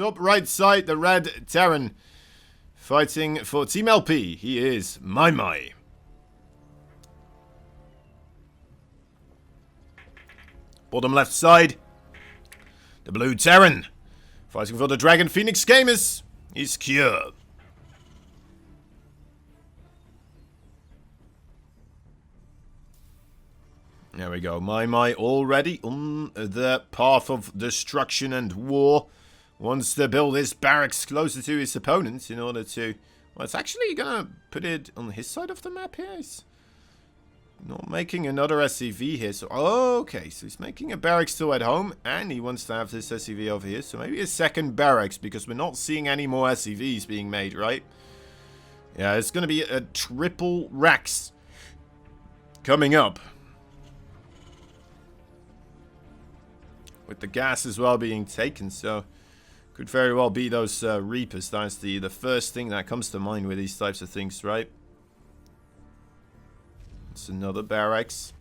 Top right side, the red Terran. Fighting for Team LP. He is MYMY. Bottom left side, the blue Terran. Fighting for the Dragon Phoenix Gamers is Cure. There we go. MYMY already on the path of destruction and war. Wants to build his barracks closer to his opponent in order to... Well, it's actually going to put it on his side of the map here. He's not making another SCV here. So, okay, so he's making a barracks still at home. And he wants to have this SCV over here. So maybe a second barracks, because we're not seeing any more SCVs being made, right? Yeah, it's going to be a triple racks coming up. With the gas as well being taken, so could very well be those Reapers. That's the first thing that comes to mind with these types of things, right? It's another barracks.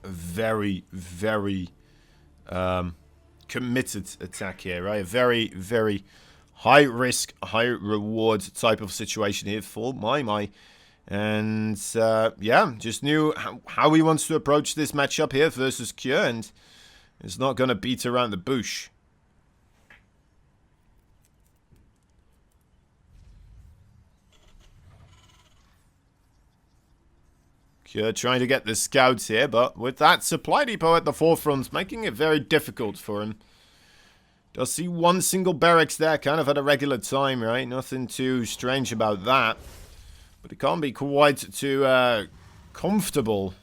A very, very committed attack here, right? A very, very high risk, high reward type of situation here for MYMY. And, yeah, just knew how he wants to approach this matchup here versus Cure, and is not going to beat around the bush. Cure trying to get the scouts here, but with that supply depot at the forefront, making it very difficult for him. Does see one single barracks there, kind of at a regular time, right? Nothing too strange about that. But it can't be quite too comfortable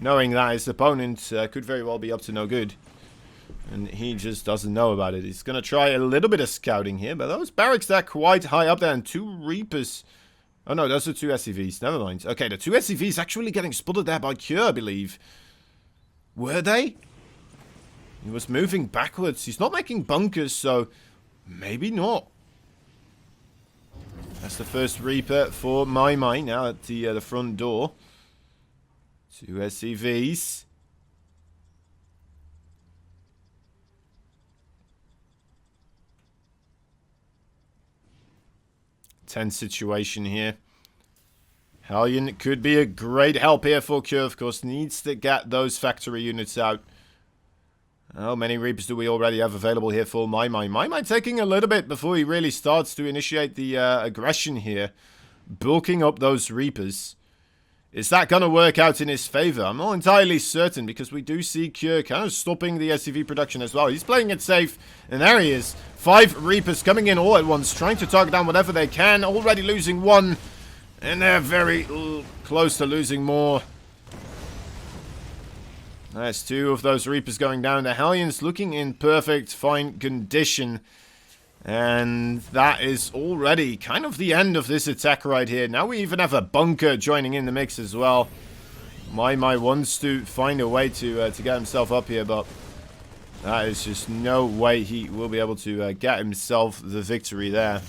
knowing that his opponent could very well be up to no good. And he just doesn't know about it. He's going to try a little bit of scouting here. But those barracks there quite high up there. And two Reapers. Oh no, those are two SCVs. Never mind. Okay, the two SCVs actually getting spotted there by Cure, I believe. Were they? He was moving backwards. He's not making bunkers, so maybe not. That's the first Reaper for MYMY now at the front door. Two SCVs. Tense situation here. Hellion could be a great help here for Cure, of course. Needs to get those factory units out. How many Reapers do we already have available here for MYMY? MYMY taking a little bit before he really starts to initiate the aggression here. Bulking up those Reapers. Is that going to work out in his favor? I'm not entirely certain, because we do see Cure kind of stopping the SCV production as well. He's playing it safe, and there he is. 5 Reapers coming in all at once, trying to target down whatever they can. Already losing one, and they're very close to losing more. That's 2 of those Reapers going down. The Hellions looking in perfect, fine condition. And that is already kind of the end of this attack right here. Now we even have a bunker joining in the mix as well. MYMY wants to find a way to get himself up here, but that is just no way he will be able to get himself the victory there.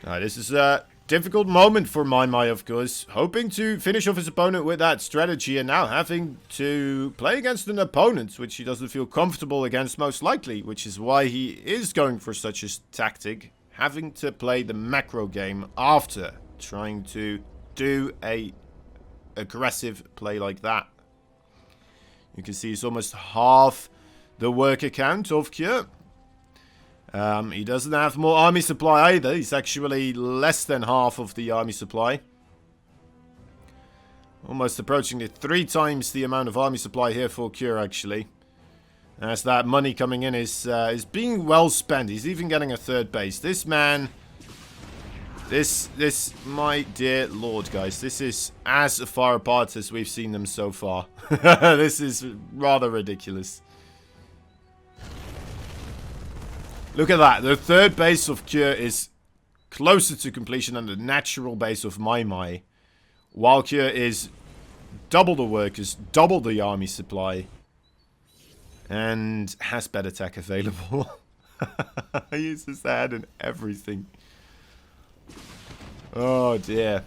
This is a difficult moment for MYMY, of course. Hoping to finish off his opponent with that strategy, and now having to play against an opponent which he doesn't feel comfortable against, most likely. Which is why he is going for such a tactic. Having to play the macro game after trying to do a aggressive play like that. You can see it's almost half the worker count of Cure. He doesn't have more army supply either. He's actually less than half of the army supply. Almost approaching it 3 times the amount of army supply here for Cure, actually. As that money coming in is being well spent. He's even getting a 3rd base. This man... This, my dear lord, guys. This is as far apart as we've seen them so far. This is rather ridiculous. Look at that. The 3rd base of Cure is closer to completion than the natural base of MYMY. While Cure is double the workers, double the army supply. And has better tech available. He uses that and everything. Oh, dear.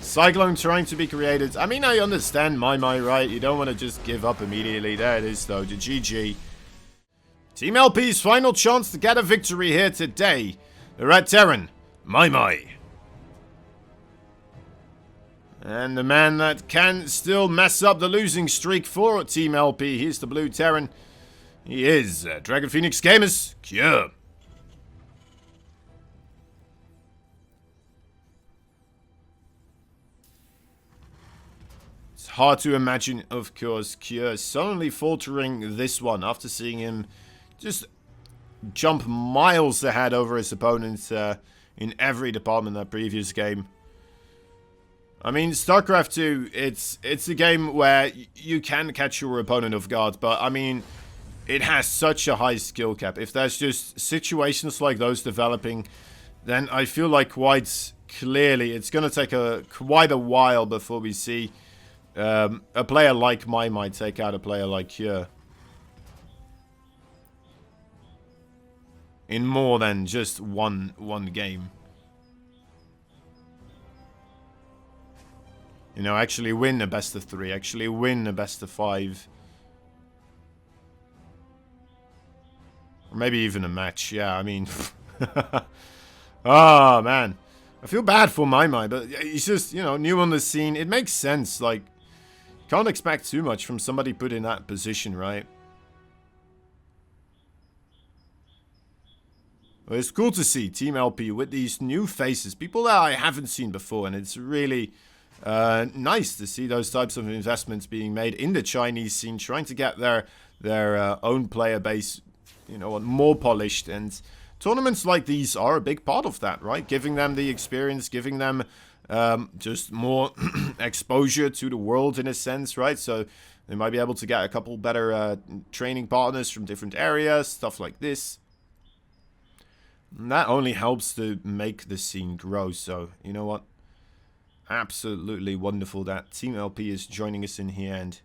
Cyclone trying to be created. I mean, I understand MYMY, right? You don't want to just give up immediately. There it is, though. The GG. Team LP's final chance to get a victory here today. They're at Terran. MYMY. And the man that can still mess up the losing streak for Team LP. Here's the blue Terran. He is Dragon Phoenix Gamers. Cure. It's hard to imagine, of course, Cure suddenly faltering this one after seeing him just jump miles ahead over his opponent in every department in that previous game. I mean, StarCraft 2, it's a game where you can catch your opponent off guard, but I mean, it has such a high skill cap. If there's just situations like those developing, then I feel like quite clearly it's going to take quite a while before we see a player like MYMY take out a player like Cure. In more than just one game. You know, actually win a best of 3. Actually win a best of 5. Or maybe even a match. Yeah, I mean... Oh, man. I feel bad for MYMY, but he's just, you know, new on the scene. It makes sense. Like, you can't expect too much from somebody put in that position, right? Well, it's cool to see Team LP with these new faces. People that I haven't seen before, and it's really... nice to see those types of investments being made in the Chinese scene, trying to get their own player base, you know, more polished. And tournaments like these are a big part of that, right? Giving them the experience, giving them just more exposure to the world in a sense, right? So they might be able to get a couple better training partners from different areas, stuff like this. And that only helps to make the scene grow. So, you know what? Absolutely wonderful that Team LP is joining us in here and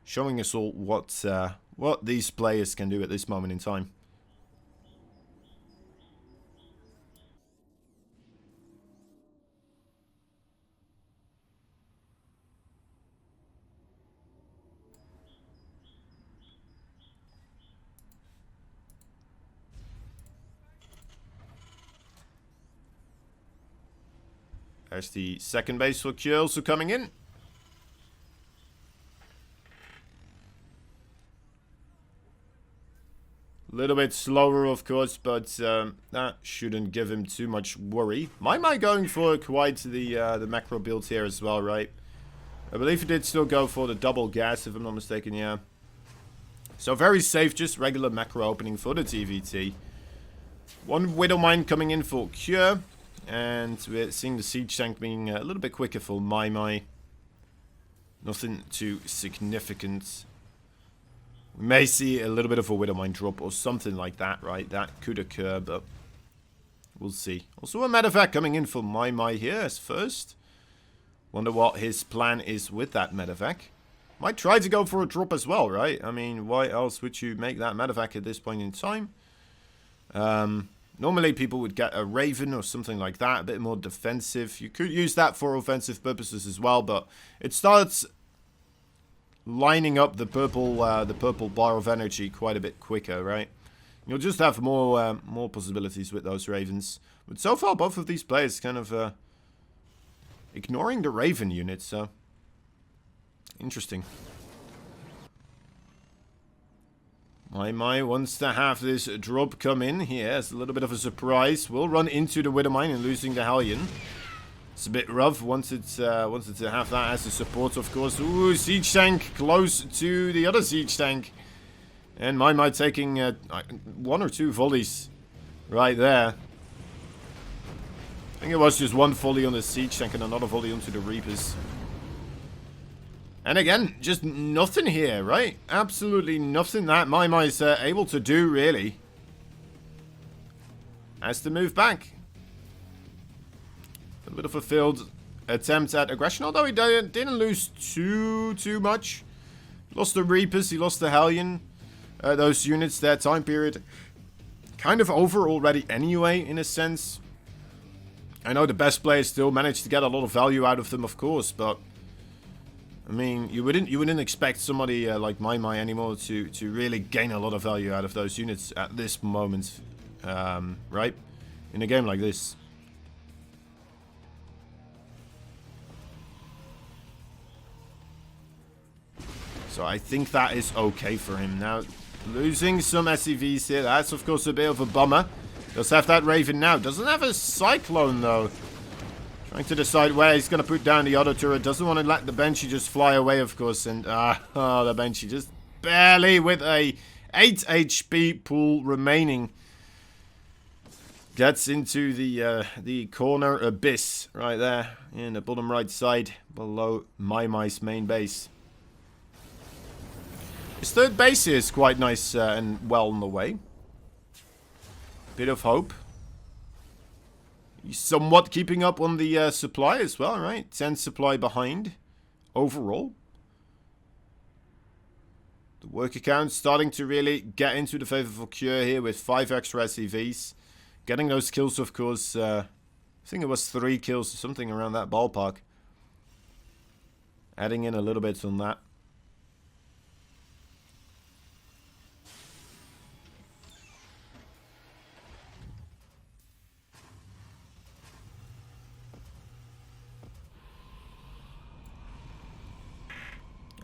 showing us all what these players can do at this moment in time. There's the second base for Cure also coming in. A little bit slower, of course, but that shouldn't give him too much worry. MYMY going for quite the macro build here as well, right? I believe he did still go for the double gas, if I'm not mistaken, yeah. So very safe, just regular macro opening for the TVT. One Widow Mine coming in for Cure. And we're seeing the siege tank being a little bit quicker for MYMY. Nothing too significant. We may see a little bit of a Widow Mine drop or something like that, right? That could occur, but we'll see. Also a medevac coming in for MYMY here as first. Wonder what his plan is with that medevac. Might try to go for a drop as well, right? I mean, why else would you make that medevac at this point in time? Normally people would get a Raven or something like that, a bit more defensive. You could use that for offensive purposes as well, but it starts lining up the purple bar of energy quite a bit quicker, right? You'll just have more possibilities with those Ravens. But so far, both of these players kind of ignoring the Raven unit, so interesting. MYMY wants to have this drop come in here as a little bit of a surprise. Will run into the Widow Mine and losing the Hellion. It's a bit rough. Wanted to have that as a support, of course. Ooh, siege tank close to the other siege tank. And MYMY taking 1 or 2 volleys right there. I think it was just one volley on the siege tank and another volley onto the Reapers. And again, just nothing here, right? Absolutely nothing that MYMY is able to do, really. Has to move back. A bit of a failed attempt at aggression, although he didn't lose too much. Lost the Reapers, he lost the Hellion. Those units, their time period kind of over already anyway, in a sense. I know the best players still manage to get a lot of value out of them, of course, but I mean, you wouldn't expect somebody like MYMY anymore to really gain a lot of value out of those units at this moment, right? In a game like this. So I think that is okay for him. Now, losing some SCVs here, that's of course a bit of a bummer. Does have that Raven now. Doesn't have a Cyclone though. Trying to decide where he's going to put down the auto turret. Doesn't want to let the Banshee just fly away, of course. And, the Banshee just barely with a 8 HP pool remaining. Gets into the corner abyss right there in the bottom right side below MYMY's main base. His third base here is quite nice and well on the way. Bit of hope. He's somewhat keeping up on the supply as well, right? 10 supply behind overall. The work account starting to really get into the favorable cure here with 5 extra SCVs. Getting those kills, of course. I think it was 3 kills or something around that ballpark. Adding in a little bit on that.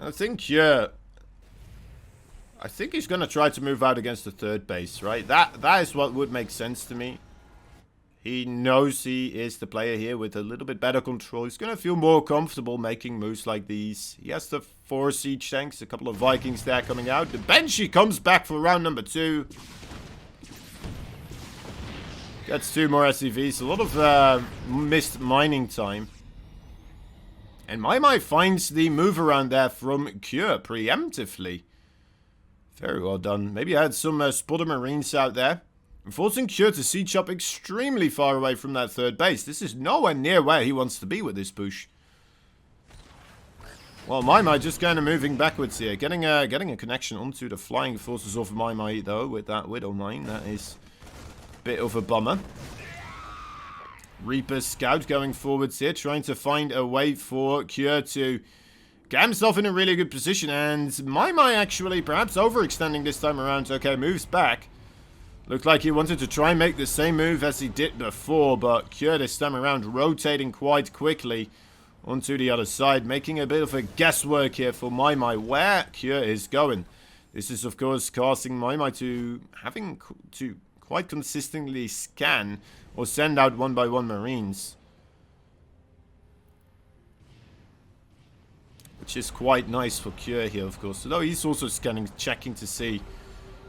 I think, yeah. I think he's going to try to move out against the third base, right? That is what would make sense to me. He knows he is the player here with a little bit better control. He's going to feel more comfortable making moves like these. He has the 4 siege tanks, a couple of Vikings there coming out. The Banshee comes back for round number 2. Gets 2 more SCVs. A lot of missed mining time. And MYMY finds the move around there from Cure preemptively. Very well done. Maybe I had some spotter marines out there. Forcing Cure to siege up extremely far away from that third base. This is nowhere near where he wants to be with this push. Well, MYMY just kind of moving backwards here. Getting a connection onto the flying forces of MYMY, though, with that Widow Mine. That is a bit of a bummer. Reaper Scout going forwards here, trying to find a way for Cure to get himself in a really good position. And MYMY actually perhaps overextending this time around. Okay, moves back. Looked like he wanted to try and make the same move as he did before, but Cure this time around rotating quite quickly onto the other side, making a bit of a guesswork here for MYMY where Cure is going. This is, of course, casting MYMY to having to quite consistently scan or send out 1-by-1 marines. Which is quite nice for Cure here, of course. Although he's also scanning, checking to see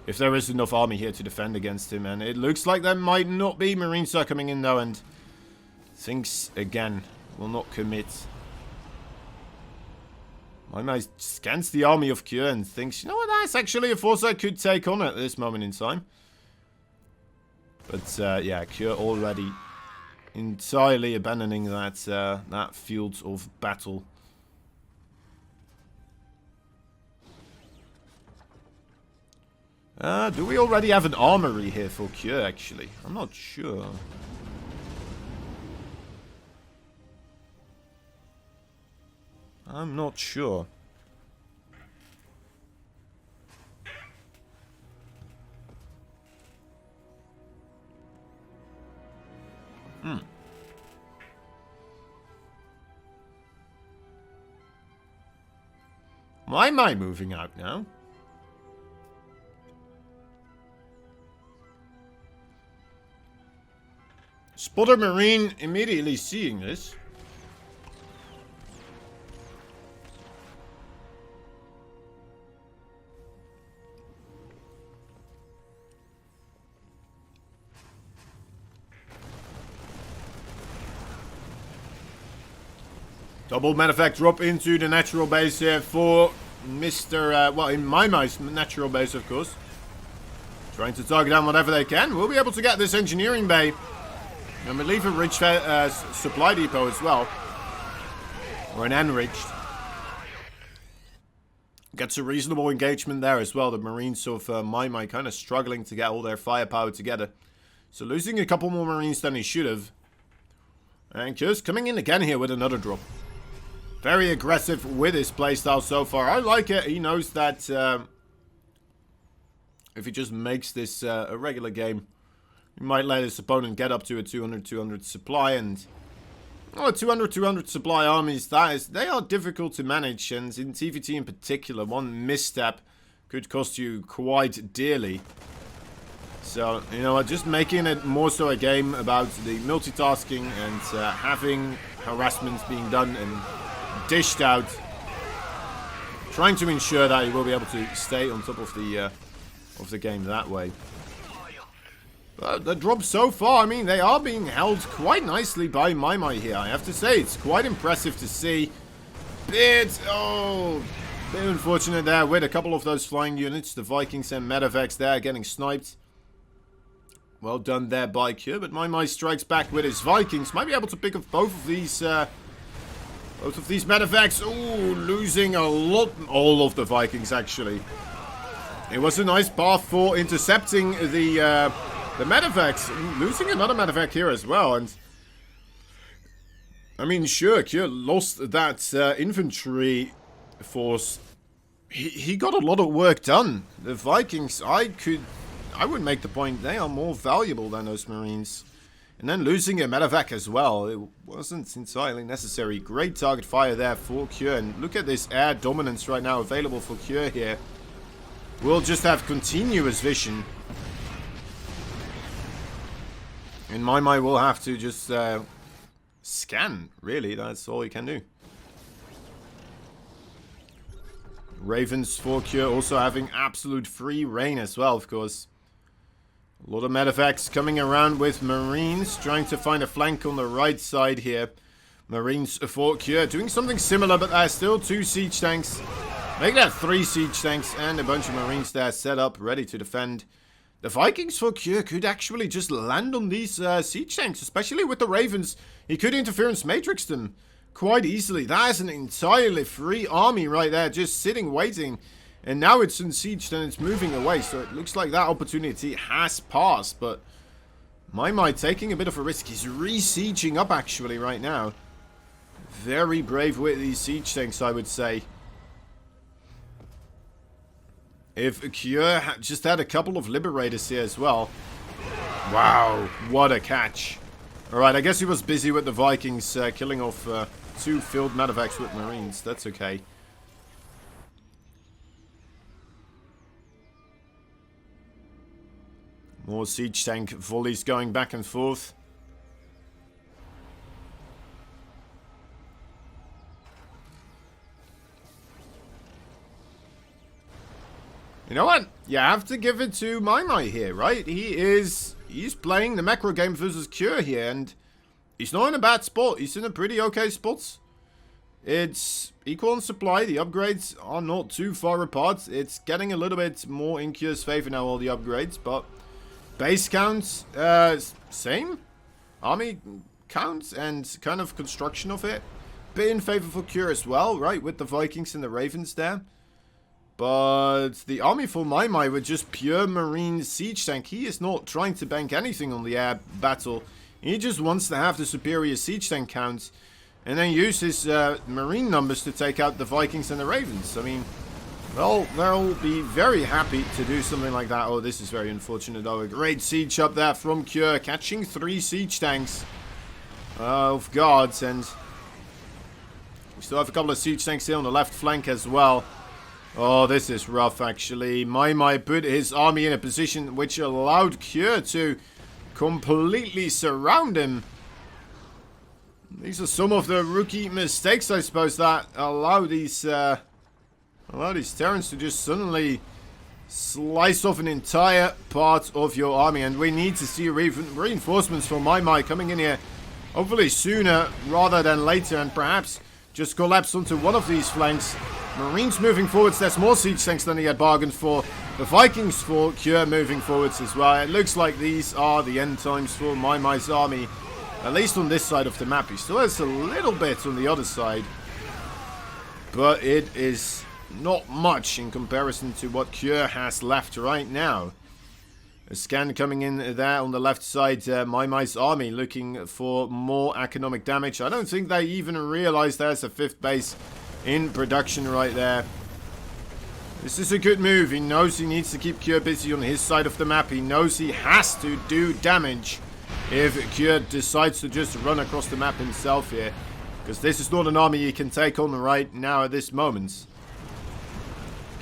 if there is enough army here to defend against him. And it looks like there might not be. Marines are coming in though, and thinks again will not commit. MYMY scans the army of Cure and thinks, you know what, that's actually a force I could take on at this moment in time. But yeah, Cure already entirely abandoning that that field of battle. Do we already have an armory here for Cure, actually? I'm not sure. I'm not sure. MYMY moving out now? Spotter Marine immediately seeing this. Double matter of fact drop into the natural base here for Mr. Well, in MYMY's natural base, of course. Trying to target down whatever they can. We'll be able to get this engineering bay. And we leave a rich supply depot as well. Or an enriched. Gets a reasonable engagement there as well. The Marines of MYMY kind of struggling to get all their firepower together. So losing a couple more Marines than he should have. And just coming in again here with another drop. Very aggressive with his playstyle so far. I like it. He knows that if he just makes this a regular game, he might let his opponent get up to a 200-200 supply. And 200-200 supply armies, they are difficult to manage. And in TVT in particular, one misstep could cost you quite dearly. So, you know, just making it more so a game about the multitasking and having harassments being done and dished out. Trying to ensure that you will be able to stay on top of the game that way. But the drops so far, I mean, they are being held quite nicely by MYMY here. I have to say, it's quite impressive to see. Bit unfortunate there with a couple of those flying units. The Vikings and Medevacs there getting sniped. Well done there by Kure, but MYMY strikes back with his Vikings. Might be able to pick up both of these Medevacs. Ooh, losing a lot. All of the Vikings, actually. It was a nice path for intercepting the Medevacs. Losing another Medevac here as well. And I mean, sure, Kure lost that infantry force. He got a lot of work done. The Vikings, I would make the point they are more valuable than those Marines. And then losing a Medevac as well, it wasn't entirely necessary. Great target fire there for Kure. And look at this air dominance right now available for Kure here. We'll just have continuous vision. And MYMY will have to just scan, really. That's all he can do. Ravens for Kure also having absolute free reign as well, of course. A lot of Medevacs coming around with Marines, trying to find a flank on the right side here. Marines for Kure doing something similar, but there's still 2 siege tanks. Make that 3 siege tanks and a bunch of Marines there set up, ready to defend. The Vikings for Kure could actually just land on these siege tanks, especially with the Ravens. He could interference matrix them quite easily. That is an entirely free army right there, just sitting, waiting. And now it's in siege, then it's moving away. So it looks like that opportunity has passed. But MYMY taking a bit of a risk. He's re-sieging up actually right now. Very brave with these siege tanks, I would say. If Kure just had a couple of Liberators here as well. Wow, what a catch. Alright, I guess he was busy with the Vikings killing off 2 field Medevacs with Marines. That's okay. More siege tank volleys going back and forth. You know what? You have to give it to MYMY here, right? He's playing the macro game versus Kure here, and he's not in a bad spot. He's in a pretty okay spot. It's equal on supply. The upgrades are not too far apart. It's getting a little bit more in Kure's favor now, all the upgrades, but base counts, same. Army counts and kind of construction of it. Bit in favor for Kure as well, right? With the Vikings and the Ravens there. But the army for MYMY with just pure Marine siege tank. He is not trying to bank anything on the air battle. He just wants to have the superior siege tank count. And then use his Marine numbers to take out the Vikings and the Ravens. I mean, well, they'll be very happy to do something like that. Oh, this is very unfortunate though. A great siege up there from Kure. Catching 3 siege tanks of guards. And we still have a couple of siege tanks here on the left flank as well. Oh, this is rough, actually. MYMY put his army in a position which allowed Kure to completely surround him. These are some of the rookie mistakes, I suppose, that allow these Terrans to just suddenly slice off an entire part of your army. And we need to see reinforcements from MYMY coming in here, hopefully sooner rather than later, and perhaps just collapse onto one of these flanks. Marines moving forwards. There's more siege tanks than he had bargained for. The Vikings for Kure moving forwards as well. It looks like these are the end times for MYMY's army. At least on this side of the map. He still has a little bit on the other side. But it is not much in comparison to what Kure has left right now. A scan coming in there on the left side. MYMY's army looking for more economic damage. I don't think they even realize there's a 5th base in production right there. This is a good move. He knows he needs to keep Kure busy on his side of the map. He knows he has to do damage if Kure decides to just run across the map himself here. Because this is not an army he can take on right now at this moment.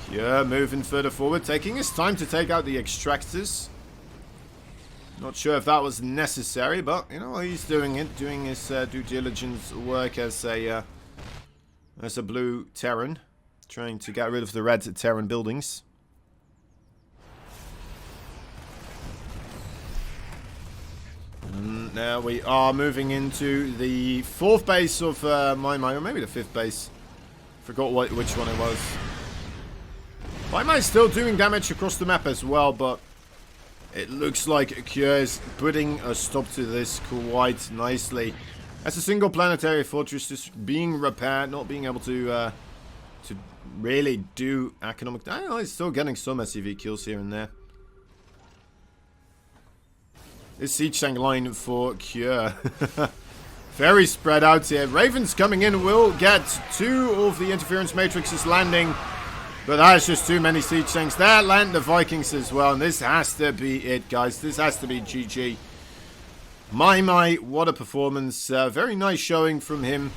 Kure moving further forward, taking his time to take out the extractors. Not sure if that was necessary, but you know, he's doing it, doing his due diligence work as a blue Terran, trying to get rid of the red Terran buildings. And now we are moving into the 4th base of MYMY, or maybe the 5th base. Forgot which one it was. MYMY's still doing damage across the map as well, but it looks like Kure is putting a stop to this quite nicely. As a single planetary fortress just being repaired, not being able to really do economic... I don't know, he's still getting some SCV kills here and there. This siege tank line for Kure. Very spread out here. Ravens coming in will get 2 of the interference matrices landing. But that's just too many siege tanks. That land the Vikings as well. And this has to be it, guys. This has to be GG. MYMY, what a performance. Very nice showing from him.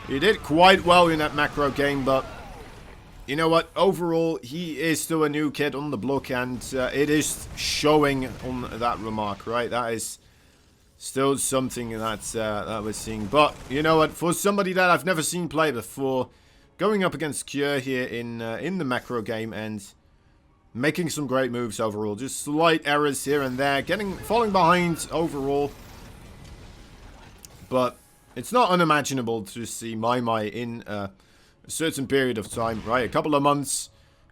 He did quite well in that macro game, but you know what? Overall, he is still a new kid on the block, and it is showing on that remark, right? That is still something that we're seeing. But you know what? For somebody that I've never seen play before, going up against Kure here in the macro game and making some great moves overall. Just slight errors here and there, falling behind overall. But it's not unimaginable to see MYMY in a certain period of time, right? A couple of months,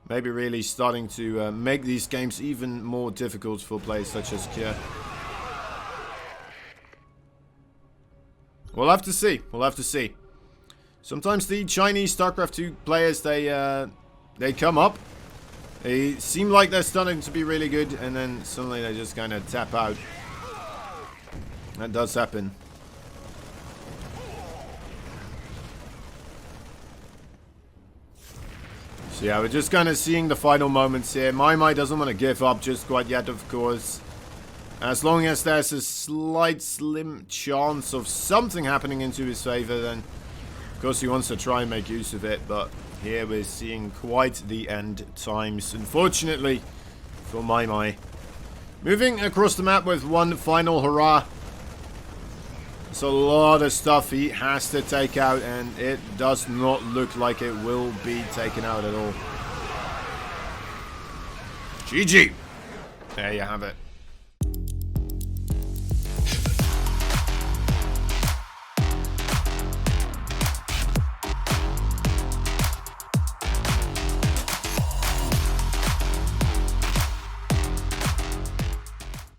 maybe really starting to make these games even more difficult for players such as Kure. We'll have to see. We'll have to see. Sometimes the Chinese StarCraft 2 players, they come up. They seem like they're starting to be really good, and then suddenly they just kind of tap out. That does happen. So yeah, we're just kind of seeing the final moments here. MYMY doesn't want to give up just quite yet, of course. As long as there's a slight, slim chance of something happening into his favor, then of course he wants to try and make use of it. But here we're seeing quite the end times, unfortunately, for MYMY. Moving across the map with one final hurrah. It's a lot of stuff he has to take out, and it does not look like it will be taken out at all. GG! There you have it.